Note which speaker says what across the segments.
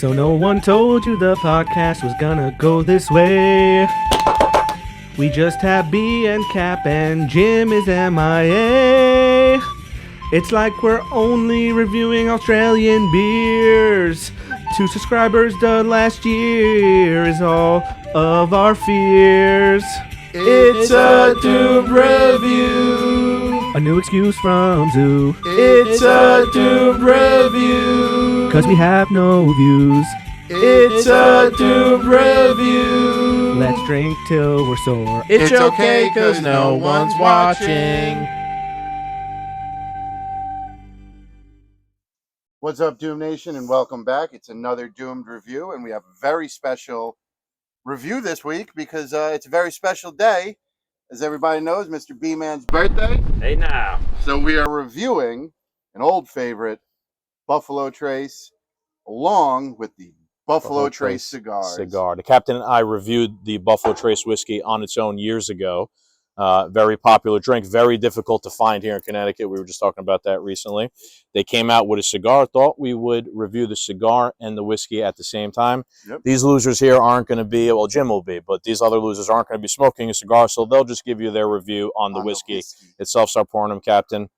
Speaker 1: So no one told you the podcast was gonna go this way. We just have B and Cap and Jim is MIA. It's like we're only reviewing Australian beers. 2 subscribers done last year is all of our fears.
Speaker 2: It's a Doom Review.
Speaker 1: A new excuse from Zoo.
Speaker 2: It's a Doom Review.
Speaker 1: 'Cause we have no views.
Speaker 2: It's a Doom Review.
Speaker 1: Let's drink till we're sore.
Speaker 2: It's okay 'cause no one's watching.
Speaker 3: What's up, Doom Nation, and welcome back. It's another Doomed review, and we have a very special review this week because it's a very special day. As everybody knows, Mr. B-Man's birthday.
Speaker 4: Hey now.
Speaker 3: So we are reviewing an old favorite, Buffalo Trace, along with the Buffalo Trace cigars.
Speaker 5: Cigar. The captain and I reviewed the Buffalo Trace whiskey on its own years ago. Very popular drink, very difficult to find here in Connecticut. We were just talking about that recently. They came out with a cigar. Thought we would review the cigar and the whiskey at the same time.
Speaker 3: Yep.
Speaker 5: These losers here aren't going to be, well, Jim will be, but these other losers aren't going to be smoking a cigar, so they'll just give you their review on the whiskey itself. Start pouring them, Captain.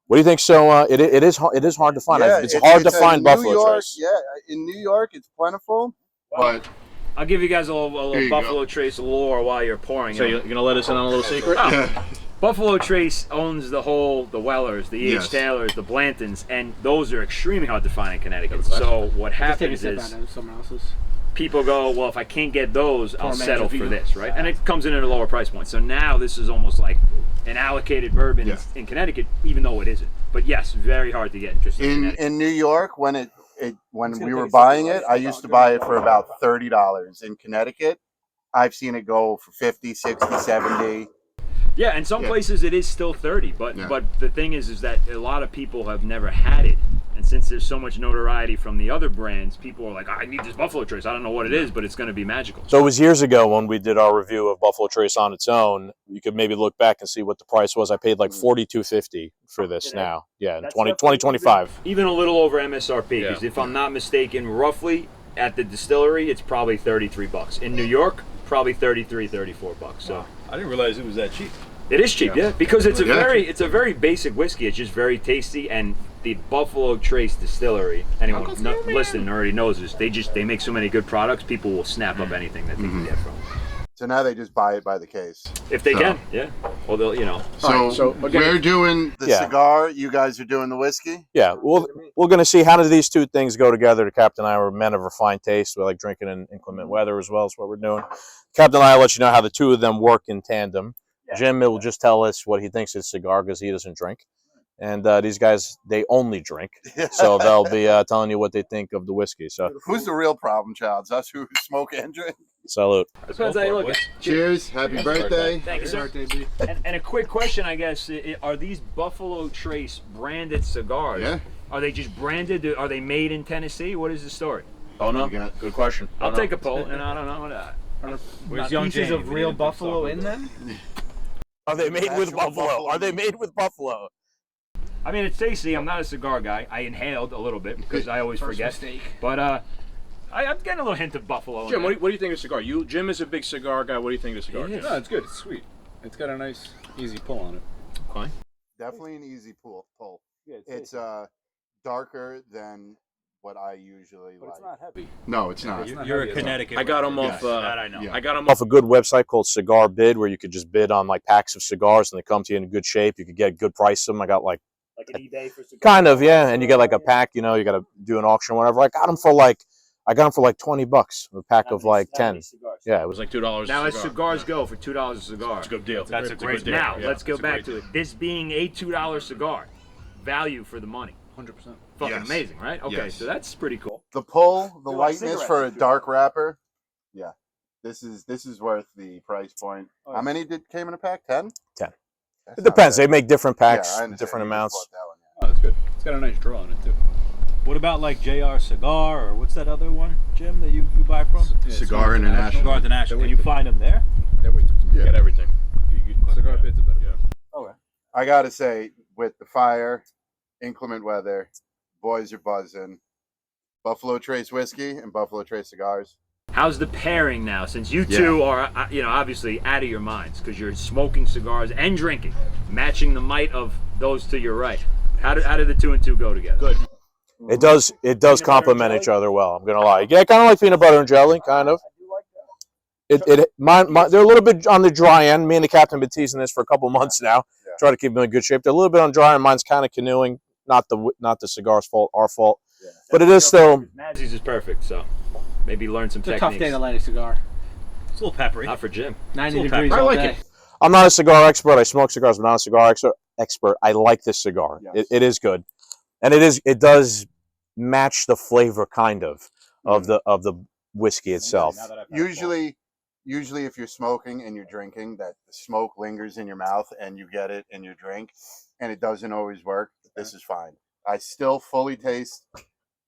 Speaker 5: What do you think? So it is hard to find.
Speaker 3: Yeah,
Speaker 5: it's hard to find Buffalo Trace.
Speaker 3: Yeah, in New York, it's plentiful, but
Speaker 4: I'll give you guys a little Buffalo Trace lore while you're pouring.
Speaker 5: So you're going to let us in on a little secret?
Speaker 4: Oh. Buffalo Trace owns the Wellers, the E.H. Taylors, the Blantons, and those are extremely hard to find in Connecticut. So what happens is people go, well, if I can't get those, I'll settle for this, right? And it comes in at a lower price point. So now this is almost like an allocated bourbon in Connecticut, even though it isn't. But yes, very hard to get just
Speaker 3: in New York, when we were buying it, I used to buy it for about $30. In Connecticut, I've seen it go for 50, 60, 70.
Speaker 4: Yeah, in some places it is still 30, but the thing is that a lot of people have never had it, and since there's so much notoriety from the other brands, people are like, I need this Buffalo Trace. I don't know what it is, but it's going to be magical.
Speaker 5: So it was years ago when we did our review of Buffalo Trace on its own. You could maybe look back and see what the price was. I paid like $42.50 for this now. Yeah, in 2025.
Speaker 4: Even a little over MSRP, because if I'm not mistaken, roughly at the distillery, it's probably $33. In New York, probably $33, $34. So
Speaker 6: I didn't realize it was that cheap.
Speaker 4: It is cheap, because it's a very basic whiskey. It's just very tasty, and the Buffalo Trace Distillery, anyone listening already knows this. They make so many good products, people will snap up anything that they can get from.
Speaker 3: So now they just buy it by the case.
Speaker 4: If they can, Well, they'll,
Speaker 3: So we're doing the cigar. You guys are doing the whiskey.
Speaker 5: Yeah, we're going to see how do these two things go together. The Captain and I are men of refined taste. We like drinking in inclement weather as well. Is what we're doing. Captain and I will let you know how the two of them work in tandem. Jim will just tell us what he thinks is cigar because he doesn't drink. And these guys, they only drink. So they'll be telling you what they think of the whiskey. So
Speaker 3: who's the real problem child? Us who smoke and drink?
Speaker 5: Salute.
Speaker 4: Depends how you look.
Speaker 3: Cheers. Happy birthday.
Speaker 4: Thank you, sir. And a quick question, I guess. Are these Buffalo Trace branded cigars?
Speaker 3: Yeah.
Speaker 4: Are they just branded? Are they made in Tennessee? What is the story?
Speaker 5: Oh, no. Good question.
Speaker 4: I'll take a poll, and I don't know.
Speaker 6: Where's young
Speaker 1: Pieces
Speaker 6: Jamie?
Speaker 1: of real buffalo in them?
Speaker 5: Are they made with buffalo? Are they made with buffalo?
Speaker 4: I mean, it's tasty. I'm not a cigar guy. I inhaled a little bit because I always forget. But I'm getting a little hint of buffalo.
Speaker 5: Jim, what do you think of the cigar? Jim is a big cigar guy. What do you think of the cigar?
Speaker 6: No, it's good. It's sweet. It's got a nice, easy pull on it.
Speaker 5: Okay.
Speaker 3: Definitely an easy pull. Yeah, it's darker than what I usually like.
Speaker 6: It's not heavy.
Speaker 3: No, it's not.
Speaker 6: You're a Connecticut.
Speaker 5: I got them off.
Speaker 4: That I know.
Speaker 5: I got them off a good website called Cigar Bid, where you could just bid on like packs of cigars, and they come to you in good shape. You could get a good price of them. I got like
Speaker 4: an eBay for cigars.
Speaker 5: Kind of, yeah. And you get like a pack. You got to do an auction or whatever. I got them for like $20. A pack of like 10. Yeah, it was like $2.
Speaker 4: Now as cigars go for $2 a cigar.
Speaker 5: It's a good deal.
Speaker 4: That's a great deal. Now let's go back to it. This being a $2 cigar, value for the money.
Speaker 6: 100%.
Speaker 4: Fucking amazing, right? Okay, so that's pretty cool.
Speaker 3: The pull, the lightness for a dark wrapper. Yeah, this is worth the price point. How many came in a pack? 10.
Speaker 5: 10. It depends. They make different packs, different amounts.
Speaker 6: Oh, that's good. It's got a nice draw on it too.
Speaker 1: What about like JR Cigar or what's that other one, Jim, that you buy from?
Speaker 3: Cigar International.
Speaker 1: Cigar International. Can you find them there?
Speaker 5: You get everything.
Speaker 6: Cigar Bid's a better price.
Speaker 1: Okay.
Speaker 3: I gotta say, with the fire, inclement weather, boys are buzzing. Buffalo Trace whiskey and Buffalo Trace cigars.
Speaker 4: How's the pairing now? Since you two are, obviously out of your minds because you're smoking cigars and drinking, matching the might of those to your right. How did the 2 and 2 go together?
Speaker 3: Good.
Speaker 5: It does complement each other well. I'm gonna lie. Yeah, kind of like peanut butter and jelly, kind of. They're a little bit on the dry end. Me and the captain have been teasing this for a couple months now.
Speaker 3: Yeah.
Speaker 5: Try to keep them in good shape. They're a little bit on dry end. Mine's kind of canoeing. Not the cigar's fault, our fault. Yeah. But it is still.
Speaker 4: Mazzy's is perfect, so maybe learn some techniques.
Speaker 7: It's a tough day to light a cigar.
Speaker 6: It's a little peppery.
Speaker 4: Not for Jim.
Speaker 7: 90 degrees all day.
Speaker 5: I'm not a cigar expert. I smoke cigars, but not a cigar expert. I like this cigar.
Speaker 3: Yes.
Speaker 5: It is good, and it does match the flavor kind of the whiskey itself.
Speaker 3: Usually if you're smoking and you're drinking, that the smoke lingers in your mouth and you get it in your drink, and it doesn't always work. This is fine. I still fully taste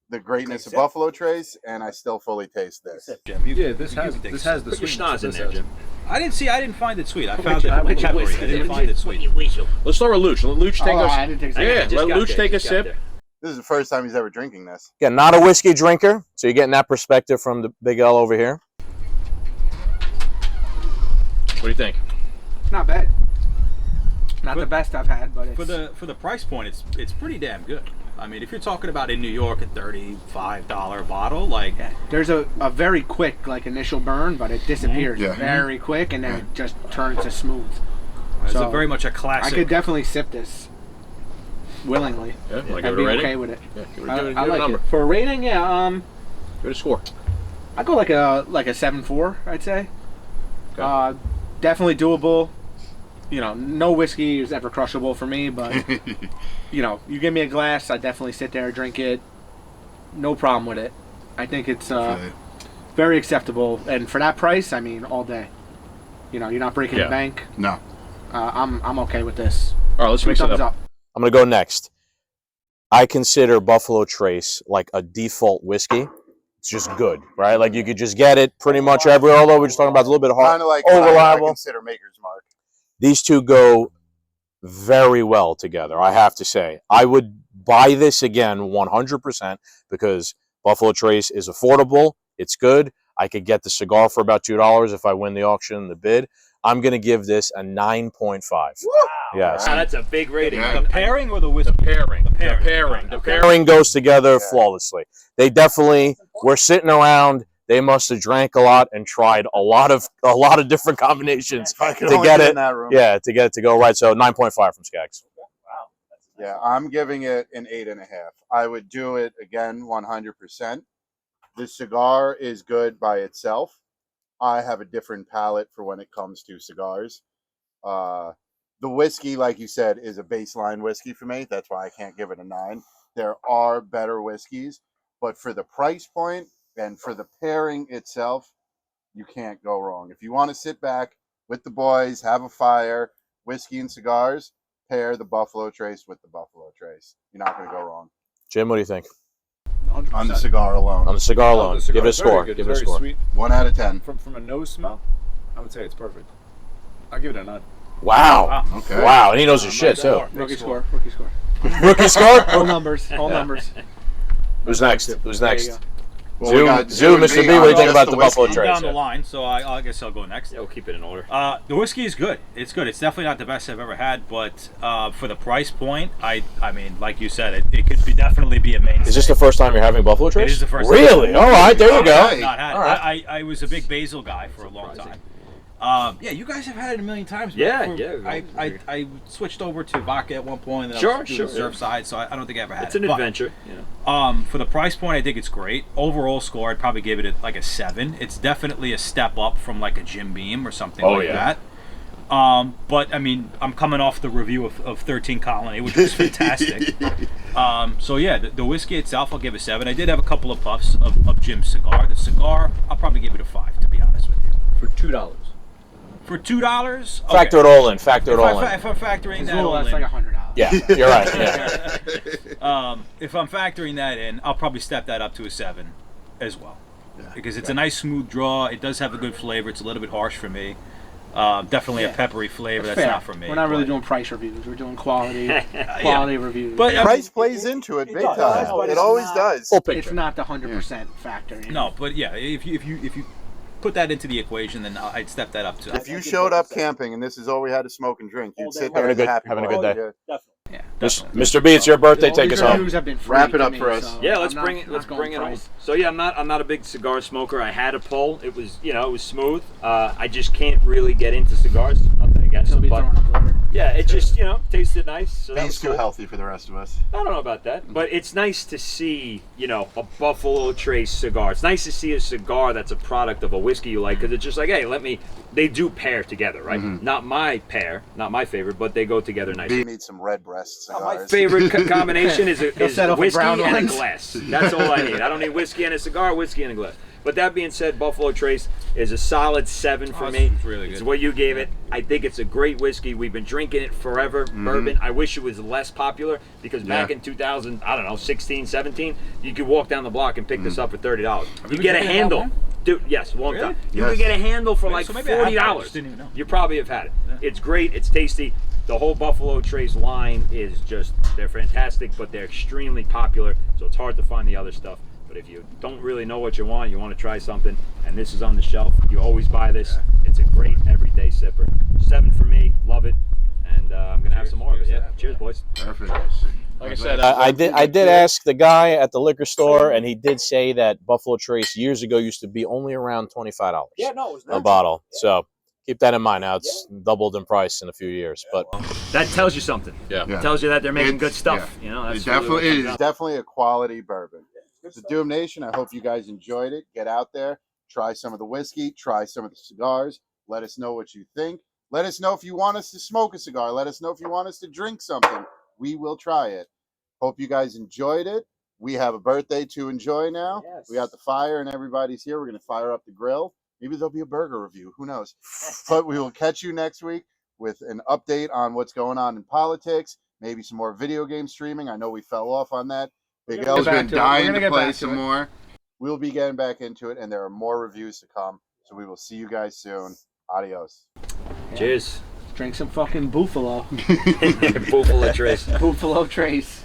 Speaker 3: the greatness of Buffalo Trace, and I still fully taste this.
Speaker 6: This has the
Speaker 4: Put your
Speaker 6: sweetness.
Speaker 4: schnoz in there, Jim.
Speaker 6: I didn't find it sweet. I found it peppery. I didn't find it sweet.
Speaker 2: Let's start with Luch. Let Luch take us.
Speaker 7: I didn't take
Speaker 2: Yeah, let Luch take a sip.
Speaker 3: This is the first time he's ever drinking this.
Speaker 5: Again, not a whiskey drinker, so you're getting that perspective from the big L over here.
Speaker 2: What do you think?
Speaker 7: Not bad. Not the best I've had, but it's...
Speaker 6: For the price point, it's pretty damn good. I mean, if you're talking about in New York a $35 bottle, like
Speaker 7: there's a very quick initial burn, but it disappears very quick, and then it just turns to smooth.
Speaker 6: It's very much a classic.
Speaker 7: I could definitely sip this willingly.
Speaker 2: Yeah, like
Speaker 7: I'd be okay with it.
Speaker 2: Yeah, give
Speaker 7: I
Speaker 2: it a
Speaker 7: like
Speaker 2: number.
Speaker 7: it. For a rating,
Speaker 2: Give it a score.
Speaker 7: I'd go like a 7.4, I'd say.
Speaker 2: Okay.
Speaker 7: Definitely doable. No whiskey is ever crushable for me, but you give me a glass, I definitely sit there and drink it. No problem with it. I think it's very acceptable, and for that price, I mean, all day. You're not breaking the bank.
Speaker 3: No.
Speaker 7: I'm okay with this.
Speaker 2: All right, let's mix it up.
Speaker 5: I'm going to go next. I consider Buffalo Trace like a default whiskey. It's just good, right? Like you could just get it pretty much everywhere, although we're just talking about it's a little bit hard,
Speaker 3: Kind of like
Speaker 5: reliable.
Speaker 3: I consider Maker's Mark.
Speaker 5: These two go very well together, I have to say. I would buy this again 100% because Buffalo Trace is affordable. It's good. I could get the cigar for about $2 if I win the auction, the bid. I'm going to give this a 9.5. Wow. Yes.
Speaker 4: Wow, that's a big rating.
Speaker 3: Yeah.
Speaker 6: the pairing or the whiskey?
Speaker 2: The
Speaker 5: Pairing goes together flawlessly. They definitely were sitting around. They must have drank a lot and tried a lot of different combinations to get it. Yeah, to get it to go right. So 9.5 from Scagz.
Speaker 3: Yeah, I'm giving it an 8.5. I would do it again 100%. The cigar is good by itself. I have a different palate for when it comes to cigars. The whiskey, like you said, is a baseline whiskey for me. That's why I can't give it a 9. There are better whiskeys, but for the price point and for the pairing itself, you can't go wrong. If you want to sit back with the boys, have a fire, whiskey and cigars, pair the Buffalo Trace with the Buffalo Trace. You're not going to go wrong.
Speaker 5: Jim, what do you think?
Speaker 6: 100%.
Speaker 3: On the cigar alone.
Speaker 5: On the cigar alone,
Speaker 6: The cigar
Speaker 5: give it a
Speaker 6: is very
Speaker 5: score.
Speaker 6: good.
Speaker 5: Give it a
Speaker 6: It's very
Speaker 5: score.
Speaker 6: sweet.
Speaker 3: 1 out of 10.
Speaker 6: From a nose smell, I would say it's perfect. I'll give it a 9.
Speaker 5: Wow.
Speaker 3: Okay.
Speaker 5: Wow, and he knows his shit too.
Speaker 7: Rookie score.
Speaker 5: Rookie score?
Speaker 7: All numbers.
Speaker 5: Who's next? Who's next?
Speaker 7: you go.
Speaker 3: Well,
Speaker 5: Zoo,
Speaker 3: we got
Speaker 5: Zoo, Mr. B, what do you think about the Buffalo
Speaker 6: I'm
Speaker 5: Trace?
Speaker 6: down the line, so I guess I'll go next.
Speaker 4: Yeah, we'll keep it in order.
Speaker 6: The whiskey is good. It's good. It's definitely not the best I've ever had, but for the price point, I mean, like you said, it could definitely be a mainstay.
Speaker 5: Is this the first time you're having Buffalo Trace?
Speaker 6: It is the first time.
Speaker 5: Really? All right, there you go.
Speaker 3: Okay.
Speaker 6: Not had.
Speaker 5: All right.
Speaker 6: I was a big basil guy for a long time. Yeah, you guys have had it a million times.
Speaker 4: Yeah,
Speaker 6: Before.
Speaker 4: yeah.
Speaker 6: I switched over to vodka at one point, and then
Speaker 4: Sure,
Speaker 6: I was
Speaker 4: sure.
Speaker 6: reserve side, so I don't think I ever had
Speaker 4: It's
Speaker 6: it.
Speaker 4: an
Speaker 6: But,
Speaker 4: adventure. Yeah.
Speaker 6: for the price point, I think it's great. Overall score, I'd probably give it like a 7. It's definitely a step up from like a Jim Beam or something like that. But I mean, I'm coming off the review of 13 Colony, which was fantastic. So yeah, the whiskey itself, I'll give a 7. I did have a couple of puffs of Jim's cigar. The cigar, I'll probably give it a 5, to be honest with you.
Speaker 2: For $2.
Speaker 6: For $2, okay.
Speaker 5: Factor it all in. Factor it all in.
Speaker 6: If I'm factoring that all
Speaker 7: That's
Speaker 6: in,
Speaker 7: like $100.
Speaker 5: Yeah, you're right. Yeah.
Speaker 6: if I'm factoring that in, I'll probably step that up to a 7 as well. Because it's a nice smooth draw. It does have a good flavor. It's a little bit harsh for me. Definitely a peppery flavor. That's
Speaker 7: fair.
Speaker 6: not for me.
Speaker 7: We're not really
Speaker 6: but-
Speaker 7: doing price reviews. We're doing quality reviews.
Speaker 6: But
Speaker 3: Price plays into it big time.
Speaker 7: but
Speaker 3: It
Speaker 7: it's
Speaker 3: always
Speaker 7: not-
Speaker 3: does.
Speaker 7: it's not the 100% factor. You know?
Speaker 6: no, but yeah, if you put that into the equation, then I'd step that up to.
Speaker 3: If you showed up camping and this is all we had to smoke and drink, you'd sit there
Speaker 5: Having a
Speaker 3: as
Speaker 5: good-
Speaker 3: happy
Speaker 5: having a
Speaker 3: boy.
Speaker 5: good day.
Speaker 3: Yeah.
Speaker 7: Yeah,
Speaker 5: Mr. B, it's your birthday.
Speaker 7: All
Speaker 5: Take
Speaker 7: these
Speaker 5: us home.
Speaker 7: reviews have been free
Speaker 3: Wrap it
Speaker 7: to
Speaker 3: up
Speaker 7: me,
Speaker 3: for us.
Speaker 7: so
Speaker 4: Yeah,
Speaker 7: I'm
Speaker 4: let's
Speaker 7: not-
Speaker 4: bring it.
Speaker 7: not
Speaker 4: Let's
Speaker 7: going
Speaker 4: bring it home.
Speaker 7: price.
Speaker 4: So yeah, I'm not a big cigar smoker. I had a pull. It was it was smooth. I just can't really get into cigars. Nothing against
Speaker 7: He'll
Speaker 4: them,
Speaker 7: be
Speaker 4: but
Speaker 7: throwing up later.
Speaker 4: yeah, it just tasted nice. So that
Speaker 3: He's
Speaker 4: was
Speaker 3: too
Speaker 4: cool.
Speaker 3: healthy for the rest of us.
Speaker 4: I don't know about that, but it's nice to see a Buffalo Trace cigar. It's nice to see a cigar that's a product of a whiskey you like, because it's just like, hey, they do pair together, right? Not my pair, not my favorite, but they go together nicely.
Speaker 3: B needs some red breast cigars.
Speaker 4: My favorite combination is
Speaker 7: settle for
Speaker 4: whiskey
Speaker 7: brown
Speaker 4: and
Speaker 7: ones.
Speaker 4: a glass. That's all I need. I don't need whiskey and a cigar, whiskey and a glass. But that being said, Buffalo Trace is a solid 7 for me.
Speaker 6: It's really good.
Speaker 4: It's what you gave it. I think it's a great whiskey. We've been drinking it forever. Bourbon. I wish it was less popular, because back in 2000, I don't know, 16, 17, you could walk down the block and pick this up for $30. You get a
Speaker 6: drinking it
Speaker 4: handle.
Speaker 6: that long?
Speaker 4: Dude, yes, long
Speaker 6: Really?
Speaker 4: time. You
Speaker 3: Yes.
Speaker 4: could get a handle for like
Speaker 6: So maybe I have that, I just
Speaker 4: $40.
Speaker 6: didn't even know.
Speaker 4: You probably have had it. It's great. It's tasty. The whole Buffalo Trace line is they're fantastic, but they're extremely popular, so it's hard to find the other stuff. But if you don't really know what you want to try something, and this is on the shelf, you always buy this. It's a great everyday sipper. 7 for me. Love it. And I'm going to have some more of it. Yeah. Cheers, boys.
Speaker 3: Perfect.
Speaker 5: Like I said, I did ask the guy at the liquor store, and he did say that Buffalo Trace years ago used to be only around $25
Speaker 4: no, it was
Speaker 5: a bottle. So keep that in mind. Now it's doubled in price in a few years, but
Speaker 4: That tells you something.
Speaker 5: yeah.
Speaker 4: It tells you that they're making good
Speaker 3: It's-
Speaker 4: stuff.
Speaker 3: yeah.
Speaker 4: That's
Speaker 3: It definitely
Speaker 4: really what it
Speaker 3: is.
Speaker 4: comes
Speaker 3: Definitely a quality bourbon. It's the Doom Nation. I hope you guys enjoyed it. Get out there, try some of the whiskey, try some of the cigars. Let us know what you think. Let us know if you want us to smoke a cigar. Let us know if you want us to drink something. We will try it. Hope you guys enjoyed it. We have a birthday to enjoy now.
Speaker 4: Yes.
Speaker 3: We got the fire and everybody's here. We're going to fire up the grill. Maybe there'll be a burger review. Who knows? But we will catch you next week with an update on what's going on in politics, maybe some more video game streaming. I know we fell off on that. Big
Speaker 7: We're
Speaker 3: L's
Speaker 7: gonna
Speaker 3: been
Speaker 7: get back to it. We're
Speaker 3: dying
Speaker 7: gonna
Speaker 3: to
Speaker 7: get
Speaker 3: play
Speaker 7: back to
Speaker 3: some
Speaker 7: it.
Speaker 3: more. We'll be getting back into it, and there are more reviews to come. So we will see you guys soon. Adios.
Speaker 4: Cheers.
Speaker 7: Drink some fucking Buffalo.
Speaker 4: Buffalo Trace.
Speaker 7: Buffalo Trace.